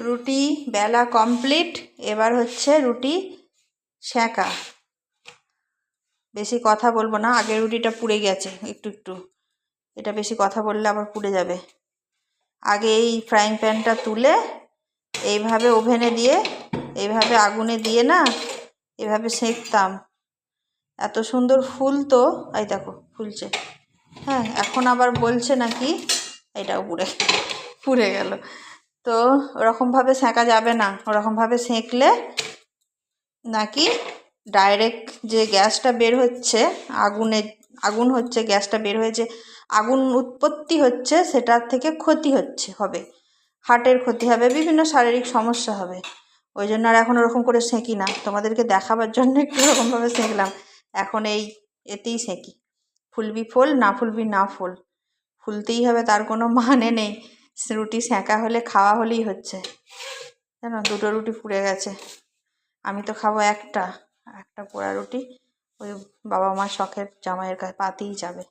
রুটি বেলা কমপ্লিট। এবার হচ্ছে রুটি সেঁকা। বেশি কথা বলবো না, আগের রুটিটা পুড়ে গেছে একটু একটু, এটা বেশি কথা বললে আবার পুড়ে যাবে। আগে এই ফ্রাইং প্যানটা তুলে এইভাবে ওভেনে দিয়ে, এইভাবে আগুনে দিয়ে না এভাবে সেঁকতাম, এত সুন্দর ফুলতো। এই দেখো ফুলছে। হ্যাঁ, এখন আবার বলছে নাকি এটাও পুড়ে গেল। তো ওরকমভাবে সেঁকা যাবে না, ওরকমভাবে সেঁকলে নাকি ডাইরেক্ট যে গ্যাসটা বের হচ্ছে, আগুন হচ্ছে, গ্যাসটা বের হয়েছে, আগুন উৎপত্তি হচ্ছে, সেটার থেকে ক্ষতি হবে, হার্টের ক্ষতি হবে, বিভিন্ন শারীরিক সমস্যা হবে। ওই জন্য আর এখন ওরকম করে সেঁকি না, তোমাদেরকে দেখাবার জন্য একটু ওরকমভাবে সেঁকলাম। এখন এই এতেই সেঁকি, ফুলবি ফোল, না ফুলবি না ফোল, ফুলতেই হবে, তার কোনো মানে নেই। রুটি সেঁকা হলে খাওয়া হলেই হচ্ছে। জানো, 2টো রুটি পুড়ে গেছে। আমি তো খাবো একটা পোড়া রুটি, ওই বাবা মার শখের জামাইয়ের কাছে পাতেই যাবে।